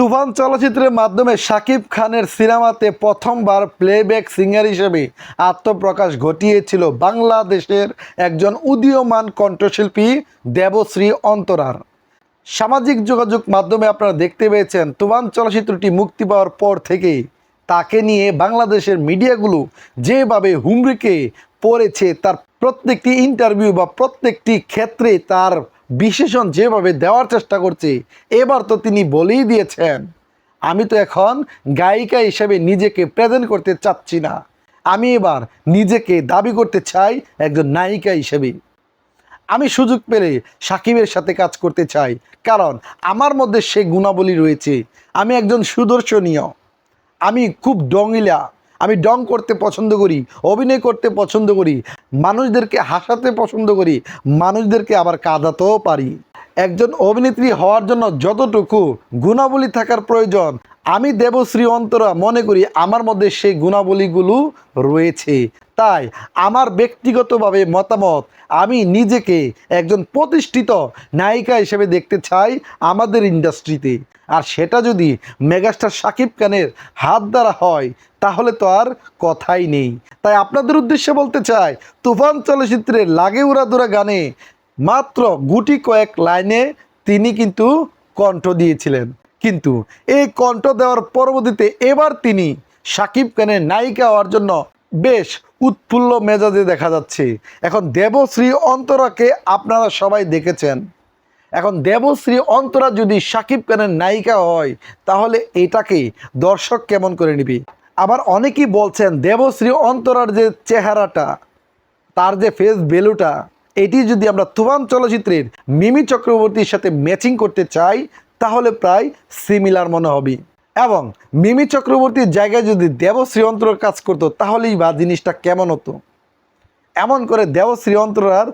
তুফান চলচ্চিত্রের মাধ্যমে শাকিব খানের সিনেমাতে প্রথমবার প্লেব্যাক সিঙ্গার হিসেবে আত্মপ্রকাশ ঘটিয়েছিল বাংলাদেশের একজন উদীয়মান কণ্ঠশিল্পী দেবশ্রী অন্তরার। সামাজিক যোগাযোগ মাধ্যমে আপনারা দেখতে পেয়েছেন তুফান চলচ্চিত্রটি মুক্তি পাওয়ার পর থেকেই তাকে নিয়ে বাংলাদেশের মিডিয়াগুলো যেভাবে হুমড়িকে পড়েছে, তার প্রত্যেকটি ইন্টারভিউ বা প্রত্যেকটি ক্ষেত্রে তার বিশেষণ যেভাবে দেওয়ার চেষ্টা করছে। এবার তো তিনি বলেই দিয়েছেন, আমি তো এখন গায়িকা হিসেবে নিজেকে প্রেজেন্ট করতে চাচ্ছি না, আমি এবার নিজেকে দাবি করতে চাই একজন নায়িকা হিসেবে। আমি সুযোগ পেলে সাকিবের সাথে কাজ করতে চাই, কারণ আমার মধ্যে সে গুণাবলী রয়েছে। আমি একজন সুদর্শনীয়, আমি খুব ডঙিলা, আমি ডং করতে পছন্দ করি, অভিনয় করতে পছন্দ করি, মানুষদেরকে হাসাতে পছন্দ করি, মানুষদেরকে আবার কাঁদাতেও পারি। একজন অভিনেত্রী হওয়ার জন্য যতটুকু গুণাবলী থাকার প্রয়োজন, আমি দেবশ্রী অন্তরা মনে করি আমার মধ্যে সেই গুণাবলীগুলো রয়েছে। তাই আমার ব্যক্তিগতভাবে মতামত, আমি নিজেকে একজন প্রতিষ্ঠিত নায়িকা হিসেবে দেখতে চাই আমাদের ইন্ডাস্ট্রিতে। আর সেটা যদি মেগাস্টার শাকিব খানের হাত দ্বারা হয় তাহলে তো আর কথাই নেই। তাই আপনাদের উদ্দেশ্যে বলতে চাই, তুফান চলচ্চিত্রের লাগে উড়াদুরা গানে মাত্র গুটি কয়েক লাইনে তিনি কিন্তু কণ্ঠ দিয়েছিলেন, কিন্তু এই কণ্ঠ দেওয়ার পরবর্তীতে এবার তিনি শাকিব খানের নায়িকা হওয়ার জন্য বেশ উৎফুল্ল মেজাজে দেখা যাচ্ছে। এখন দেবশ্রী অন্তরাকে আপনারা সবাই দেখেছেন, এখন দেবশ্রী অন্তরা যদি শাকিব খানের নায়িকা হয় তাহলে এটাকে দর্শক কেমন করে নিবে। আবার অনেকেই বলছেন দেবশ্রী অন্তরার যে চেহারাটা, তার যে ফেস ভ্যালুটা, এটি যদি আমরা তুফান চলচ্চিত্রের মিমি চক্রবর্তীর সাথে ম্যাচিং করতে চাই তাহলে প্রায় সিমিলার মনে হবে। এবং মিমি চক্রবর্তীর জায়গায় যদি দেবশ্রী অন্তরার কাজ করতো তাহলেই বা জিনিসটা কেমন হতো। এমন করে দেবশ্রী অন্তরার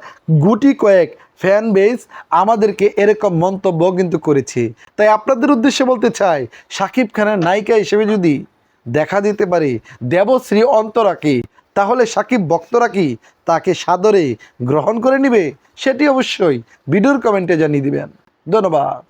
গুটি কয়েক ফ্যান বেস আমাদেরকে এরকম মন্তব্য কিন্তু করেছে। তাই আপনাদের উদ্দেশ্যে বলতে চাই, শাকিব খানের নায়িকা হিসেবে যদি দেখা যেতে পারে দেবশ্রী অন্তরাকে, তাহলে শাকিব ভক্তরা কি তাকে সাদরে গ্রহণ করে নেবে? সেটি অবশ্যই ভিডিওর কমেন্টে জানিয়ে দিবেন। ধন্যবাদ।